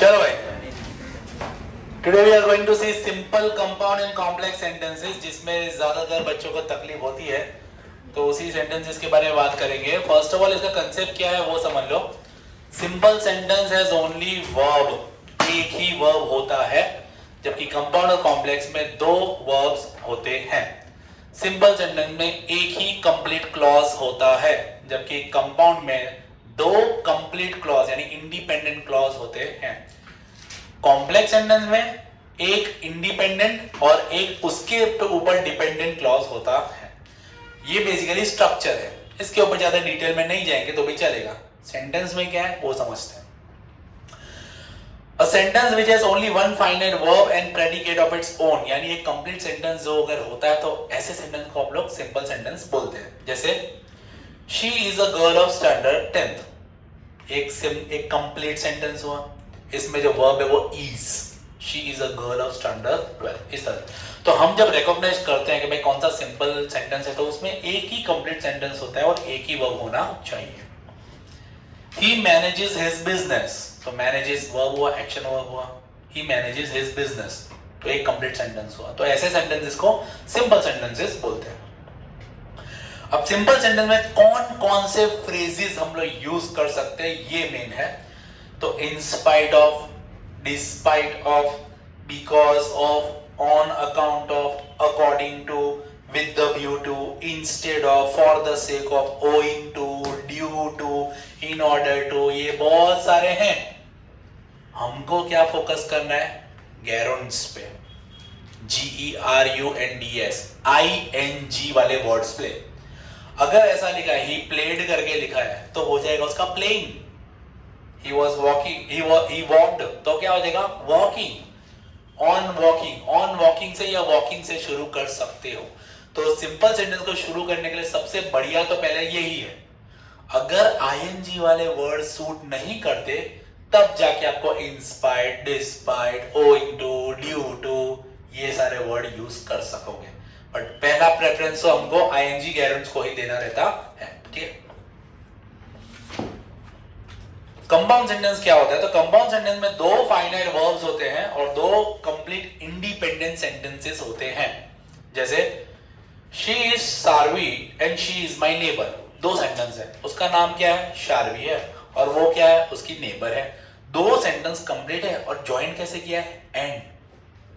चलो भाई, today we are going to see simple compound and complex sentences, जिसमें ज्यादातर बच्चों को तकलीफ होती है, तो उसी सेंटेंसेस के बारे में बात करेंगे। फर्स्ट ऑफ ऑल इसका कंसेप्ट क्या है वो समझ लो। Simple sentence has only verb, एक ही वर्ब होता है, जबकि कंपाउंड और कॉम्प्लेक्स में दो वर्ब्स होते हैं। सिंपल सेंटेंस में एक ही कंप्लीट क्लॉज होता है, जबकि कंपाउंड में दो कंप्लीट क्लॉज यानी इंडिपेंडेंट क्लॉज होते हैं। कॉम्प्लेक्स सेंटेंस में एक इंडिपेंडेंट और एक उसके ऊपर डिपेंडेंट क्लॉज होता है। ये बेसिकली स्ट्रक्चर है, इसके ऊपर ज्यादा डिटेल में नहीं जाएंगे तो भी चलेगा। सेंटेंस में क्या है वो समझते हैं। A sentence which has only one finite verb and predicate of its own, यानी एक कंप्लीट सेंटेंस जो अगर होता है तो ऐसे सेंटेंस को आप लोग सिंपल सेंटेंस बोलते हैं। जैसे She is a girl of standard 10th, एक कंप्लीट सेंटेंस हुआ। इसमें जो वर्ब है वो is, she is a girl of standard 12, इस तरह। तो हम जब रिकॉग्नाइज करते हैं कि भाई कौन सा सिंपल सेंटेंस है, तो उसमें एक ही कंप्लीट सेंटेंस होता है और एक ही वर्ब होना चाहिए। He manages his business, तो manages वर्ब हुआ, एक्शन वर्ब हुआ। He manages his business, तो एक कंप्लीट सेंटेंस हुआ। तो ऐसे सेंटेंसेस को सिंपल सेंटेंसेस बोलते हैं। अब सिंपल सेंटेंस में कौन कौन से फ्रेजेस हम लोग यूज कर सकते हैं ये मेन है। तो in spite of, despite of, because of, on account of, according to, with the view to, instead of, for the sake of, owing to, due to, in order to, ये बहुत सारे हैं। हमको क्या फोकस करना है? गैरोन्स पे, GERUNDS, ING वाले वर्ड्स पे। अगर ऐसा लिखा है, he played करके लिखा है, तो हो जाएगा उसका playing। He was walking, he walked, तो क्या हो जाएगा? walking। on walking से या walking से शुरू कर सकते हो। तो सिंपल सेंटेंस को शुरू करने के लिए सबसे बढ़िया तो पहले यही है। अगर आईएनजी वाले वर्ड सूट नहीं करते, तब जाके आपको inspired, despite, owing to, due to, ये सारे वर्ड यूज कर सकोगे। बट पहला प्रेफरेंस तो हमको आईएनजी गैरेंट्स को ही देना रहता है, ठीक है। कंपाउंड सेंटेंस क्या होता है? तो कंपाउंड सेंटेंस में दो फाइनाइट वर्ब्स होते हैं और दो कंप्लीट इंडिपेंडेंट सेंटेंसेस होते हैं। जैसे She is Sarvi and she is my neighbor, दो सेंटेंस है। उसका नाम क्या है? शार्वी है, और वो क्या है? उसकी नेबर है। दो सेंटेंस कंप्लीट है और ज्वाइन कैसे किया है? And,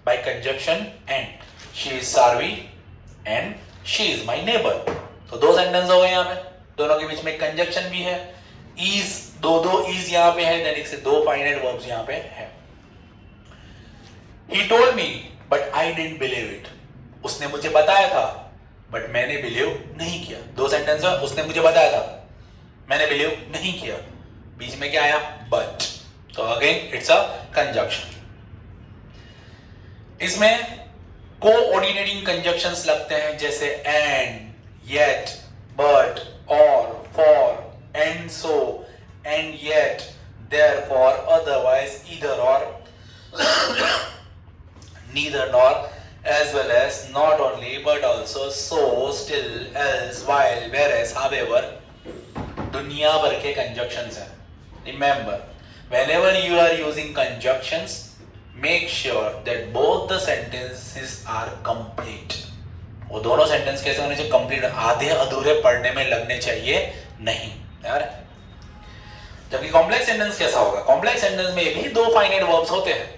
by conjunction and. She is Sarvi and she is my neighbor, तो दो सेंटेंस हो गए यहाँ पे। दोनों के बीच में कंजक्शन भी है, is, दो is यहाँ पे है, देन से दो फाइनाइट वर्ब्स यहाँ पे है। He told me but I didn't believe it, उसने मुझे बताया था बट मैंने बिलीव नहीं किया। दो सेंटेंस है, उसने मुझे बताया था, मैंने बिलीव नहीं किया। बीच में क्या आया? बट, तो अगेन इट्स अ कंजक्शन। इसमें कोऑर्डिनेटिंग कंजक्शंस लगते हैं, जैसे and, yet, but, or, for, and so, and yet, therefore, otherwise, either or, neither nor, as well as, not only but also, so, still, else, while, whereas, however, दुनिया भर के conjunctions हैं। Remember, whenever you are using conjunctions, make sure that both the sentences are complete. वो दोनों sentence कैसे होने चाहिए? Complete, आधे अधूरे पढ़ने में लगने चाहिए नहीं यार। जबकि कॉम्प्लेक्स सेंटेंस कैसा होगा? कॉम्प्लेक्स सेंटेंस में भी दो फाइनाइट वर्ब्स होते हैं,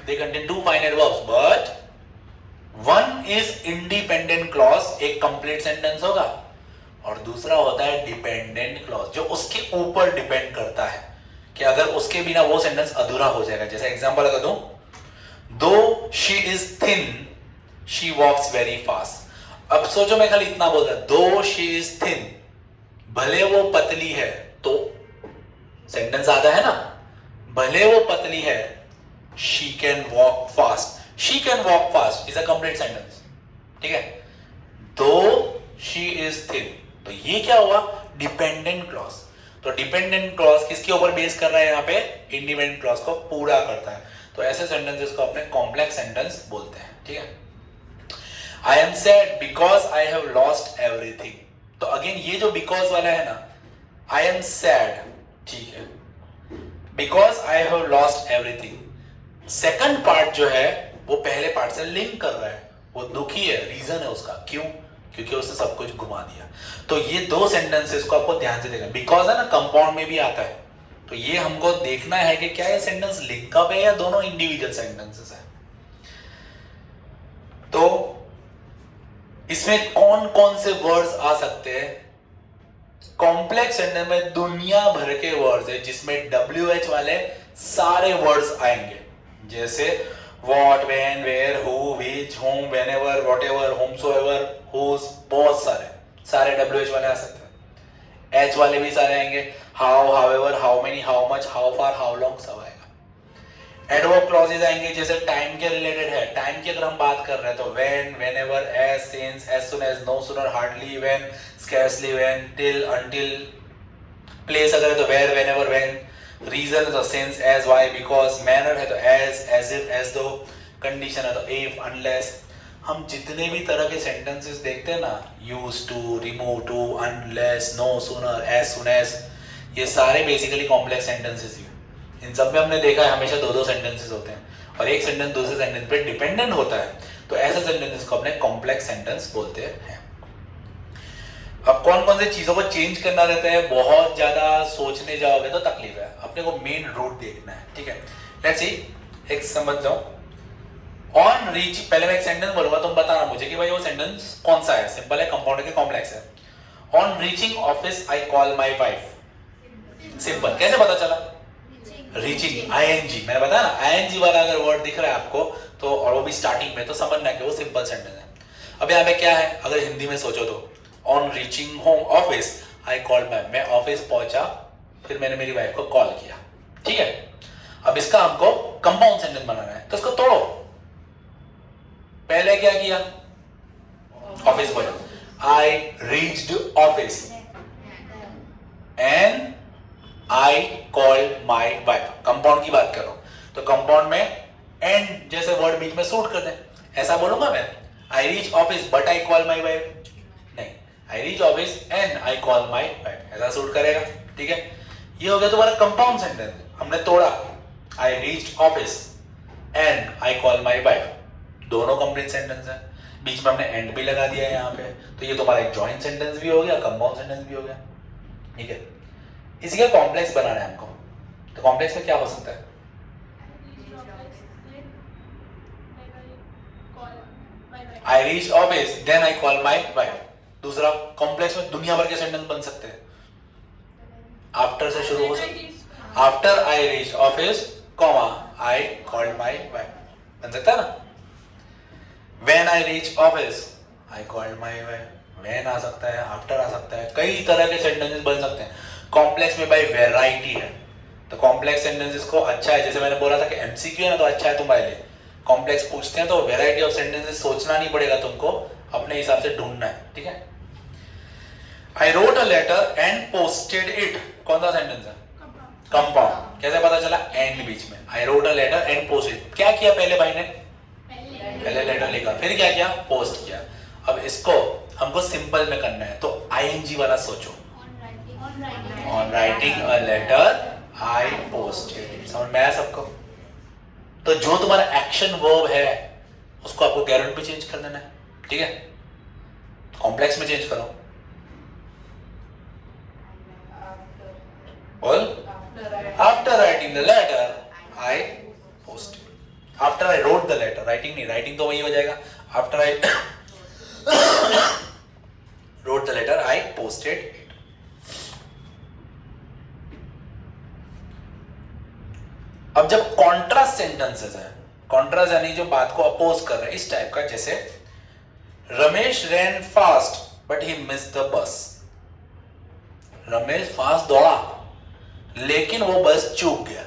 they contain two finite verbs, but one is independent clause, एक कंप्लीट सेंटेंस होगा, और दूसरा होता है डिपेंडेंट क्लॉज, जो उसके ऊपर डिपेंड करता है कि अगर उसके बिना वो सेंटेंस अधूरा हो जाएगा। जैसे एग्जांपल अगर दूं, though she is thin she walks very fast. अब सोचो मैं खाली इतना बोल रहा, दो शी इज थिन, भले वो पतली है, तो सेंटेंस आता है ना, भले वो पतली है, she can walk fast, she can walk fast is a complete sentence, ठीक है। दो she is thin, तो ये क्या हुआ? Dependent clause. तो डिपेंडेंट क्लॉज किसके ऊपर बेस कर रहा है? यहाँ पे इंडिपेंडेंट क्लॉज को पूरा करता है। तो ऐसे सेंटेंसेस को अपने कॉम्प्लेक्स सेंटेंस बोलते हैं, ठीक है। I am sad because I have lost everything, तो अगेन ये जो बिकॉज वाला है ना, I am sad, ठीक है, because I have lost everything. Second part जो है वो पहले पार्ट से लिंक कर रहा है, वो दुखी है, रीजन है उसका, क्यों? क्योंकि उसने सब कुछ घुमा दिया। तो ये दो सेंटेंसेस को आपको ध्यान से देखना, बिकॉज है ना कंपाउंड में भी आता है, तो ये हमको देखना है कि क्या ये सेंटेंस लिंक अप है या दोनों इंडिविजुअल सेंटेंसेस है। तो इसमें कौन कौन से वर्ड्स आ सकते हैं? कॉम्प्लेक्स सेंटेंस में दुनिया भर के वर्ड्स है जिसमें WH वाले सारे वर्ड्स आएंगे, जैसे what, when, where, who, which, whom, whenever, whatever, whomsoever, whose, बहुत सारे WH वाले आ सकते हैं। H वाले भी सारे आएंगे, how, however, how many, how much, how far, how long, सब आएगा। एडवर्ब क्लॉजेस आएंगे, जैसे टाइम के रिलेटेड है, टाइम की अगर हम बात कर रहे हैं तो when, whenever, as, since, as soon as, no sooner, hardly, when, scarcely, when, till, until. Place अगर है तो वेयर, व्हेनेवर, व्हेन। रीजन है तो since, as, why, because. Manner है तो as, as if, as though. Condition है तो if, unless. हम जितने भी तरह के सेंटेंसेस देखते हैं ना, use to, remove to, unless, no sooner, as soon as, ये सारे बेसिकली कॉम्प्लेक्स सेंटेंसेस ही। इन सब में हमने देखा है हमेशा दो सेंटेंसेस होते हैं और एक सेंटेंस दूसरे सेंटेंस पे डिपेंडेंट होता है, तो ऐसे सेंटेंसेस को अपने कॉम्प्लेक्स सेंटेंस बोलते हैं। अब कौन कौन से चीजों को चेंज करना रहता है, बहुत ज्यादा सोचने जाओगे तो तकलीफ है, अपने को मेन रूट देखना है, ठीक है। लेट्स सी, एक समझ लो, ऑन रीच, पहले मैं एक सेंटेंस बोलूंगा, तुम बताना मुझे कि भाई वो सेंटेंस कौन सा है, सिंपल है, कंपाउंड है कि कॉम्प्लेक्स है। On reaching office I call my wife. Simple, कैसे पता चला? रीचिंग, ING, मैंने बताया ना, ING वाला अगर वर्ड दिख रहा है आपको तो, और वो भी स्टार्टिंग में, तो समझना कि वो सिंपल सेंटेंस है। अब यहाँ पे क्या है, अगर हिंदी में सोचो तो on reaching home office I call माई, मैं ऑफिस पहुंचा फिर मैंने मेरी वाइफ को कॉल किया, ठीक है। अब इसका हमको कंपाउंड सेंटेंस बनाना है, तो इसको तोड़ो। पहले क्या किया, ऑफिस पहुंचा, I reached office and I call my wife. Compound की बात करो तो कंपाउंड में एंड जैसे वर्ड बीच में सूट कर दे, ऐसा बोलूंगा मैं, I reach office but I call my wife, नहीं, I reach office and I call my wife, ऐसा सूट करेगा, ठीक है। ये हो गया तुम्हारा कंपाउंड सेंटेंस, हमने तोड़ा, आई reach office and I call my wife, दोनों कंप्लीट सेंटेंस है, बीच में हमने एंड भी लगा दिया है यहाँ पे, तो ये तुम्हारा एक जॉइंट सेंटेंस भी हो गया, कंपाउंड सेंटेंस भी हो गया, ठीक है। इसी का कॉम्प्लेक्स बनाना है हमको, तो कॉम्प्लेक्स में क्या हो सकता है? I reach office then I call my wife. दूसरा कॉम्प्लेक्स में दुनिया भर के सेंटेंस बन सकते हैं, आफ्टर से शुरू हो सकते, after I reach office comma I called my wife, बन सकता है ना। When I reach office I called my wife, when आ सकता है, आफ्टर आ सकता है, कई तरह के सेंटेंसेस बन सकते हैं। कॉम्प्लेक्स में भाई वैरायटी है, तो कॉम्प्लेक्स सेंटेंसेस को अच्छा है, जैसे मैंने बोला था कि MCQ है ना, तो अच्छा है तुम्हारे लिए, कॉम्प्लेक्स पूछते हैं तो वैरायटी ऑफ सेंटेंसेस सोचना नहीं पड़ेगा तुमको, अपने हिसाब से ढूंढना है, ठीक है। I wrote a letter and posted it, कौन सा सेंटेंस है? कंपाउंड। कैसे पता चला? एंड बीच में, I wrote a letter and posted, क्या किया पहले भाई ने? पहले लेटर लिखा, फिर क्या किया? पोस्ट किया। अब इसको हमको सिंपल में करना है, तो ING वाला सोचो, on writing a letter I posted, समझ में आया सबको? तो जो तुम्हारा एक्शन वर्ब है उसको आपको गैरेंट पे चेंज कर देना है, ठीक है। कॉम्प्लेक्स में चेंज करो, बोल, after writing the letter I posted, after I wrote the letter, writing नहीं, राइटिंग तो वही हो जाएगा, after I wrote the letter I posted it. अब जब कॉन्ट्रास्ट सेंटेंसेस है, कॉन्ट्रास्ट यानी जो बात को अपोज कर रहे हैं, इस टाइप का, जैसे Ramesh ran fast but he missed the bus, Ramesh fast दौड़ा लेकिन वो बस चूक गया,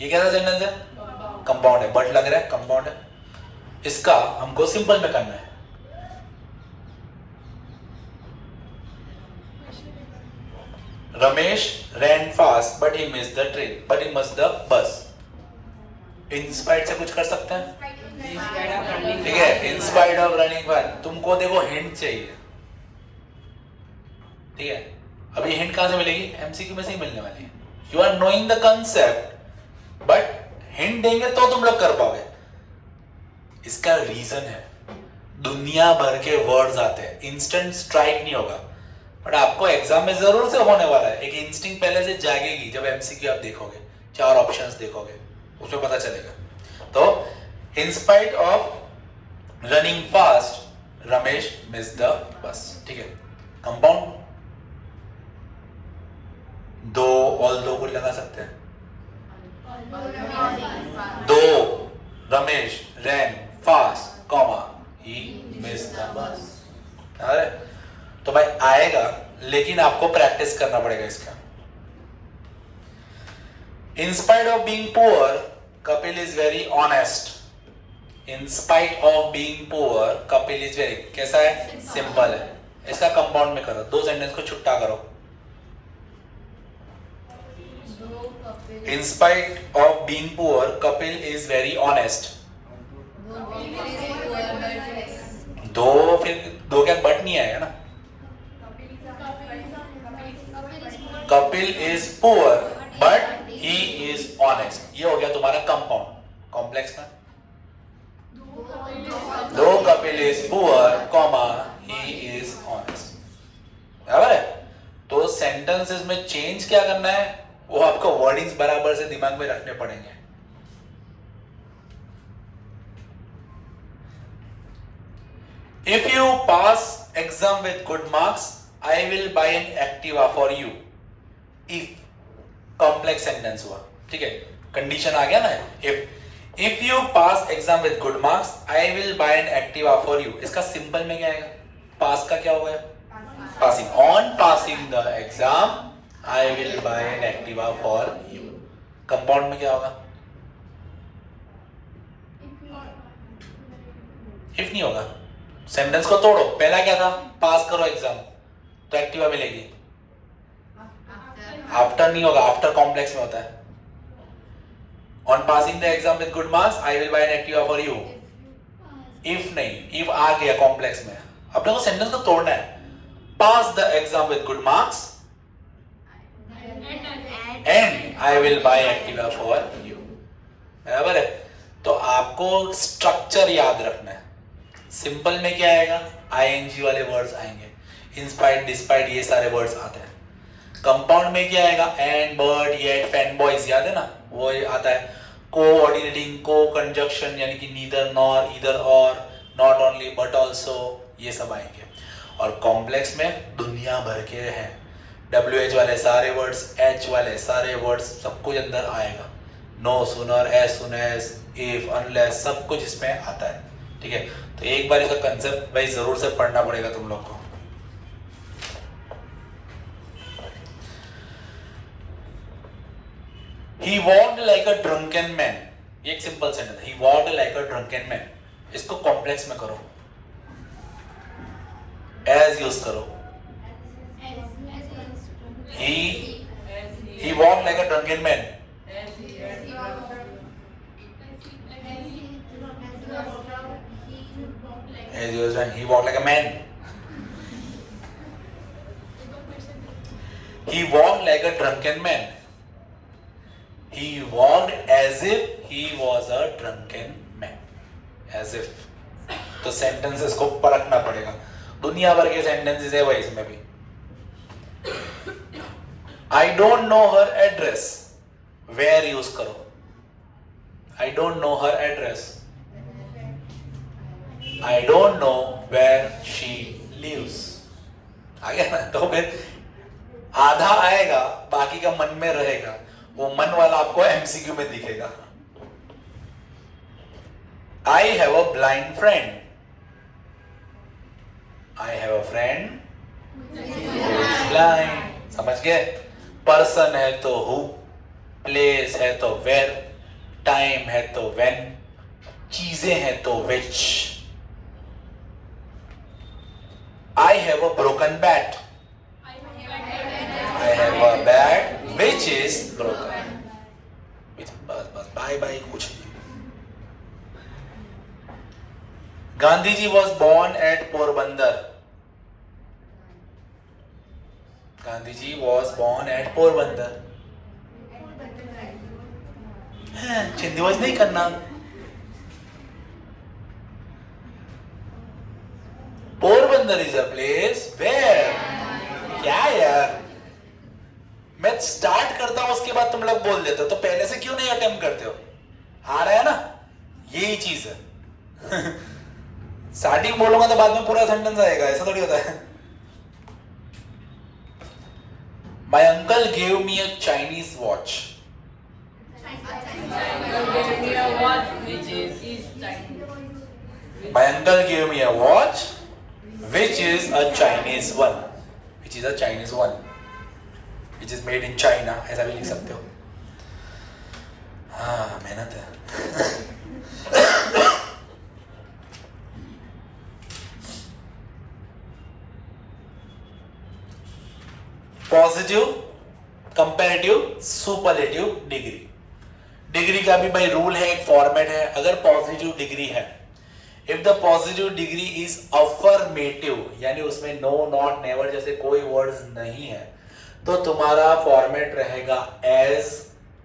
ये कैसा सेंटेंस है? कंपाउंड है, बट लग रहा है कंपाउंड है। इसका हमको सिंपल में करना है, Ramesh ran fast but he missed the train, but he missed the bus. Inspired से कुछ कर सकते हैं, ठीक है, इंस्पायर्ड ऑफ रनिंग फास्ट। तुमको देखो हिंट चाहिए, ठीक है, अभी हिंट कहां से मिलेगी? MCQ में से ही मिलने वाली है। You are knowing the concept, but hint देंगे तो तुम लोग कर पाओगे। इसका रीजन है, दुनिया भर के वर्ड्स आते हैं, इंस्टेंट स्ट्राइक नहीं होगा, बट आपको एग्जाम में जरूर से होने वाला है। एक इंस्टिंक्ट पहले से जागेगी जब एमसीक्यू आप देखोगे, 4 ऑप्शंस देखोगे, उसमें पता चलेगा। तो in spite of running fast Ramesh miss the बस। ठीक है, कंपाउंड दो, ऑल दो को लगा सकते हैं। दो Ramesh ran fast comma he miss the bus. अरे तो भाई आएगा, लेकिन आपको प्रैक्टिस करना पड़ेगा इसका। इन spite of being poor Kapil is very honest. In spite of being poor Kapil is very, कैसा है? सिंपल है। इसका कंपाउंड में करो, 2 सेंटेंस को छुट्टा करो। इन spite of being poor Kapil is very honest. दो, फिर दो क्या बट नहीं आएगा ना। Kapil is poor but he is honest, ये हो गया तुम्हारा कंपाउंड। कॉम्प्लेक्स में दो Kapil is poor comma he is honest, बराबर है। तो सेंटेंसेस में चेंज क्या करना है, वो आपको वर्डिंग्स बराबर से दिमाग में रखने पड़ेंगे। If you pass exam with good marks I will buy an Activa for you. If complex sentence हुआ, ठीक है, कंडीशन आ गया ना। If you pass exam with good marks I will buy an Activa for you. इसका simple में क्या आएगा? पास का क्या होगा? Passing. On passing the exam I will buy an Activa for you. Compound में क्या होगा? इफ नहीं होगा, सेंटेंस को तोड़ो। पहला क्या था? पास करो एग्जाम, तो एक्टिवा मिलेगी। आफ्टर नहीं होगा, आफ्टर कॉम्प्लेक्स में होता है। On passing the exam with good marks I will buy an Activa for you. If नहीं, इफ आ गया कॉम्प्लेक्स में, अपने को सेंटेंस को तोड़ना है। Pass the exam with good marks and I will buy Activa for you, बराबर है। तो आपको स्ट्रक्चर याद रखना है। सिंपल में क्या आएगा? आईएनजी वाले वर्ड्स आएंगे, इंस्पाइट, डिस्पाइट, ये सारे वर्ड्स आते हैं। कंपाउंड में क्या आएगा? And, but, yet, fan, boys, याद है ना, वो आता है। कोऑर्डिनेटिंग, को कंजक्शन यानी कि नीदर, नॉर, ईदर और, नॉट ओनली बट ऑल्सो, ये सब आएंगे। और कॉम्प्लेक्स में दुनिया भर के हैं, WH वाले सारे वर्ड्स, H वाले सारे वर्ड्स, सब कुछ अंदर आएगा। No, sooner, as soon as, if, unless, सब कुछ इसमें आता है। ठीक है, तो एक बार इसका कंसेप्ट भाई जरूर से पढ़ना पड़ेगा तुम लोग को। He walked like a drunken man, ये एक सिंपल सेंटेंस है। He walked like a drunken man, इसको कॉम्प्लेक्स में करो, एज यूज करो। He walked like a drunken man. As he was drunk, he walked like a man. He walked like a drunken man. He walked as if he was a drunken man. As if. तो sentences को परखना पड़ेगा। दुनिया भर के sentences है भाई इसमें भी। I don't know her address. Where use करो? I don't know her address. I don't know where she lives. आ गया ना? तो फिर आधा आएगा, बाकी का मन में रहेगा। वो मन वाला आपको एमसीक्यू में दिखेगा। I have a blind friend. I have a friend who is blind. समझ गए? पर्सन है तो हु, प्लेस है तो वेयर, टाइम है तो व्हेन, चीजें हैं तो विच। I have a broken bat. I have a bat which is broken. बस बाय बाय कुछ नहीं। Gandhi ji was born at Porbandar. Gandhi ji was born at Porbandar. चिंदीबाज नहीं करना। Porbandar is a place where, क्या यार, मैं स्टार्ट करता हूं उसके बाद तुम लोग बोल देते हो, तो पहले से क्यों नहीं अटेम्प्ट करते हो? आ रहा है ना, यही चीज है। स्टार्टिंग बोलूंगा तो बाद में पूरा सेंटेंस आएगा, ऐसा थोड़ी होता है। My uncle gave me a Chinese watch. My uncle gave me a watch, which is a Chinese one, which is a Chinese one, which is made in China. ऐसा भी लिख सकते हो। हाँ, मेहनत है। Positive, comparative, superlative degree. Degree का भी भाई रूल है, एक फॉर्मेट है। अगर पॉजिटिव डिग्री है, if the positive degree is affirmative, यानी उसमें नो, नॉट, नेवर जैसे कोई वर्ड्स नहीं है, तो तुम्हारा फॉर्मेट रहेगा एज,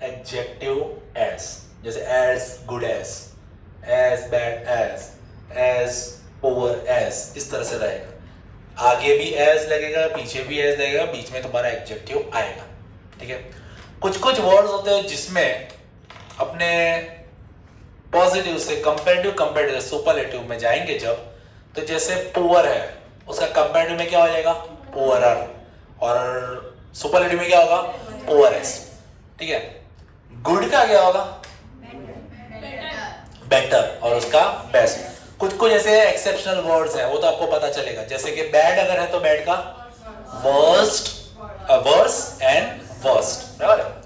एडजेक्टिव एज, जैसे as good as bad as poor as, इस तरह से रहेगा। आगे भी एज लगेगा, पीछे भी एज लगेगा, बीच में तुम्हारा एडजेक्टिव आएगा। ठीक है, कुछ कुछ वर्ड्स होते हैं जिसमें अपने पॉजिटिव से कंपैरेटिव सुपरलेटिव में जाएंगे जब, तो जैसे पुअर है, उसका कंपैरेटिव में क्या हो जाएगा? पुअरर, और सुपरलेटिव में क्या होगा? पुअरेस्ट। ठीक है, गुड का क्या होगा? बेटर, और उसका बेस्ट। कुछ कुछ ऐसे एक्सेप्शनल वर्ड्स हैं, वो तो आपको पता चलेगा, जैसे कि बैड अगर है तो बैड का वर्स्ट, वर्स एंड वर्स्ट, बराबर है।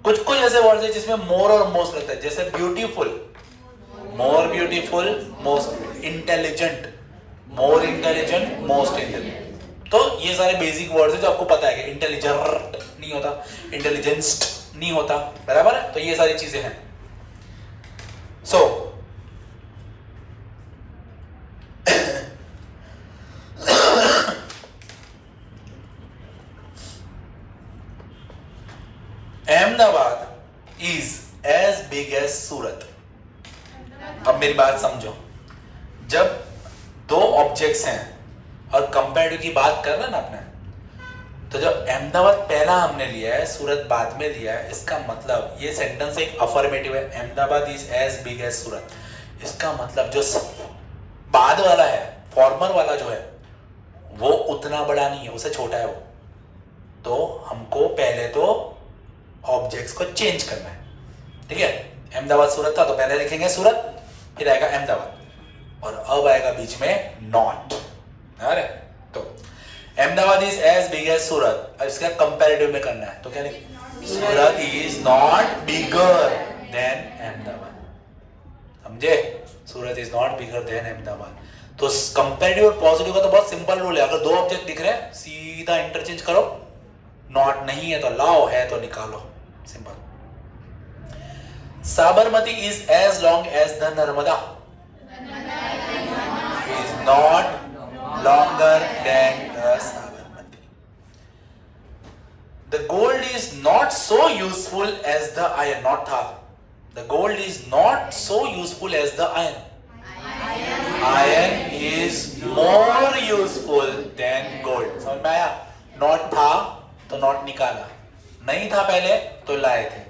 कुछ कुछ ऐसे वर्ड्स हैं जिसमें मोर और मोस्ट लगता है, जैसे beautiful, more beautiful, most intelligent, more intelligent, most intelligent. तो ये सारे बेसिक वर्ड्स हैं जो आपको पता है कि इंटेलिजेंट नहीं होता, इंटेलिजेंस्ट नहीं होता, बराबर है। तो ये सारी चीजें हैं। So Ahmedabad is as big as Surat. अब मेरी बात समझो, जब दो ऑब्जेक्ट्स हैं और कंपेरेटिव की बात कर रहे हैं ना अपने, तो जब अहमदाबाद पहला हमने लिया है, सूरत बाद में लिया है, इसका मतलब ये सेंटेंस एक अफर्मेटिव है, Ahmedabad is as big as Surat. इसका मतलब जो बाद वाला है, फॉर्मर वाला जो है, वो उतना बड़ा नहीं है, उससे छोटा है वो। तो हमको पहले तो ऑब्जेक्ट्स को चेंज करना है। ठीक है, अहमदाबाद सूरत था तो पहले लिखेंगे सूरत, फिर आएगा अहमदाबाद, और अब आएगा बीच में नॉट। अरे तो Ahmedabad is as big as Surat, अब इसका कंपैरेटिव में करना है, तो क्या लिखें? Surat is not bigger than Ahmedabad. समझे? Surat is not bigger than Ahmedabad. तो कंपैरेटिव और पॉजिटिव का तो बहुत सिंपल रूल है, अगर दो ऑब्जेक्ट दिख रहे हैं सीधा इंटरचेंज करो, नॉट नहीं है तो लाओ, है तो निकालो, simple. Sabarmati is as long as the Narmada, is not longer than the Sabarmati. The gold is not so useful as the iron, not था, the gold is not so useful as the iron, iron is more useful than gold. समझ में आया? Not था तो not निकाला, नहीं था पहले तो लाए थे।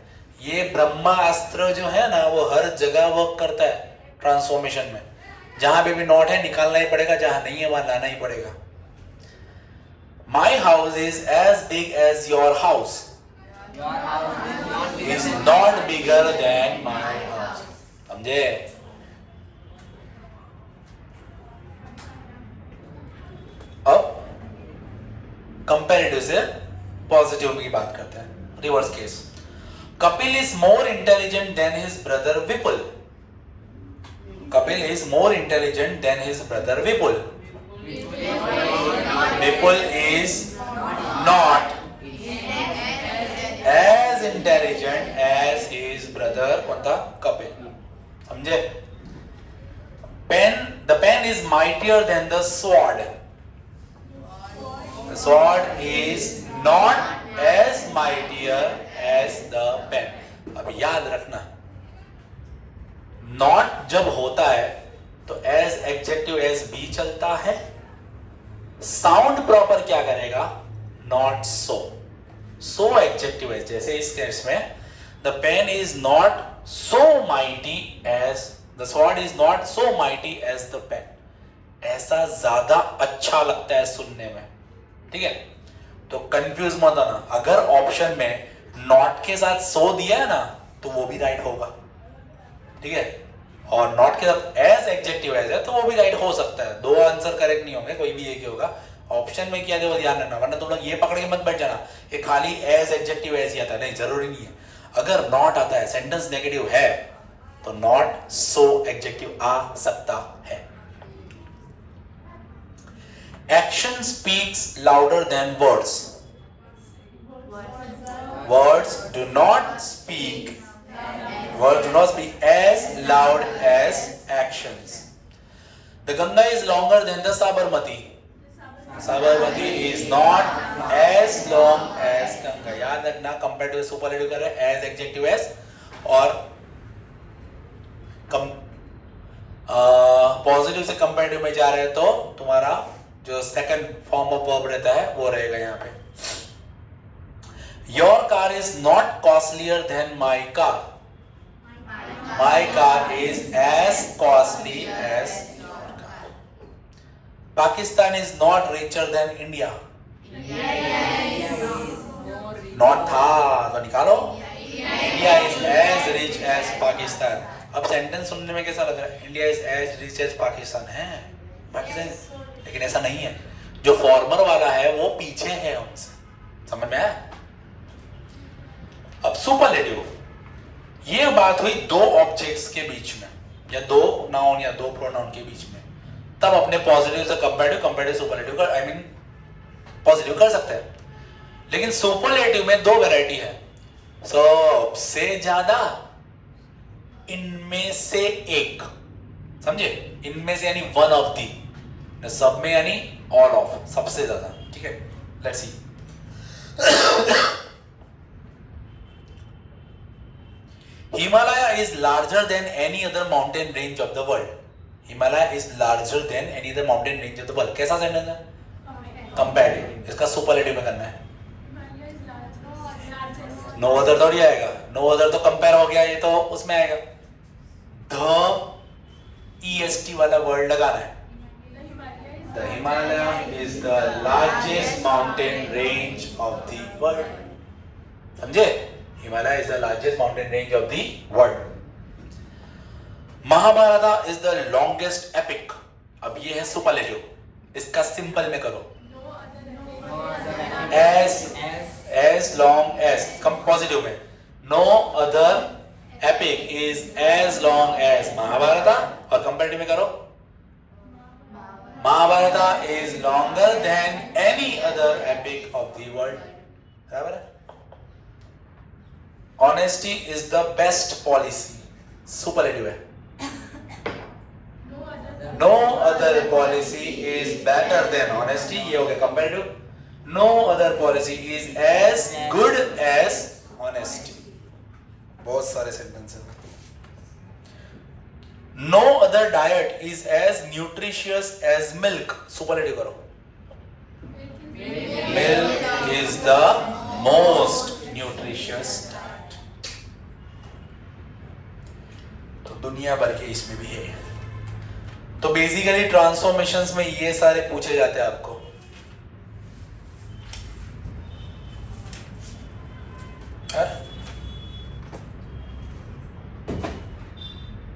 ये ब्रह्मास्त्र जो है ना, वो हर जगह वर्क करता है ट्रांसफॉर्मेशन में। जहां पे भी नॉट है निकालना ही पड़ेगा, जहां नहीं है वहां लाना ही पड़ेगा। My house is as big as your house, is not bigger than my house. समझे? अब कंपैरेटिव से पॉजिटिव की बात करते हैं। Reverse case, Kapil is more intelligent than his brother Vipul, Kapil is more intelligent than his brother Vipul, Vipul is not as intelligent as his brother, कौन था? कपिल। समझे? Pen, the pen is mightier than the sword, the sword is not as mightier as the pen. अब याद रखना, not जब होता है तो एज एडजेक्टिव एज बी चलता है। साउंड प्रॉपर क्या करेगा, not so, so adjective as, जैसे इस केस में the pen is not so mighty as the sword is not so mighty as the pen, ऐसा ज्यादा अच्छा लगता है सुनने में, ठीक है। तो कंफ्यूज मत होना, अगर ऑप्शन में नॉट के साथ सो दिया है ना तो वो भी राइट होगा, ठीक है, और नॉट के साथ एज एडजेक्टिव एज है तो वो भी राइट हो सकता है। दो आंसर करेक्ट नहीं होंगे, कोई भी एक ही होगा। ऑप्शन में क्या है वो ध्यान रखना, वरना तुम लोग ये पकड़ के मत बैठ जाना ये खाली एज एडजेक्टिव एज ही आता है, नहीं, जरूरी नहीं है। अगर नॉट आता है, सेंटेंस नेगेटिव है, तो नॉट सो एडजेक्टिव आ सकता है। Action speaks louder than words, words do not speak as loud as actions. The Ganga is longer than the Sabarmati. Sabarmati is not as long as Ganga. याद रखना, compare to superlative कर रहे हैं as adjective as, और positive से comparative में जा रहे हैं तो तुम्हारा जो सेकंड फॉर्म ऑफ वर्ब रहता है वो रहेगा यहाँ पे। Your car is not costlier than my car. My car is as costly as your car. Pakistan is not richer than India. Not था तो निकालो। India is as rich as Pakistan. अब सेंटेंस सुनने में कैसा लग रहा है, India is as rich as Pakistan है, पाकिस्तान, लेकिन ऐसा नहीं है। जो फॉर्मर वाला है वो पीछे है हमसे, समझ में आया। अब सुपरलेटिव, ये बात हुई दो ऑब्जेक्ट्स के बीच में, या दो नाउन या दो प्रोनाउन के बीच में, तब अपने पॉजिटिव से कंपैरेटिव सुपरलेटिव कर, आई मीन पॉजिटिव कर सकते हैं। लेकिन सुपरलेटिव में दो वैरायटी है, सबसे ज्यादा, इनमें से एक, समझे, इनमें से यानी वन ऑफ दी, सब में यानी ऑल ऑफ, सबसे ज्यादा, ठीक है। Let's see, Himalaya is larger than any other mountain range of the world. Himalaya is larger than any other mountain range of the world. कैसा सेंटेंस है? कंपैरेटिव, इसका सुपरलेटिव में करना है। नो अदर थोड़ी आएगा, नो अदर तो compare हो गया, ये तो उसमें आएगा। द EST वाला वर्ड लगाना है। The Himalaya is the largest mountain range of the world. समझे? Himalaya is the largest mountain range of the world. Mahabharata is the longest epic. अब ये है सुपरलेटिव, इसका सिंपल में करो, as long as, कम पॉजिटिव में, no other epic is as long as Mahabharata, और comparative में करो, Mahabharata is longer than any other epic of the world. बराबर है। Honesty is the best policy, superlative है। No other policy is better than honesty, ये हो गया comparative. No other policy is as good as honesty, बहुत सारे sentence हैं। No other diet is as nutritious as milk, superlative करो। Milk is the most nutritious diet. तो दुनिया भर के इसमें भी है। तो बेसिकली ट्रांसफॉर्मेशंस में ये सारे पूछे जाते हैं आपको। है?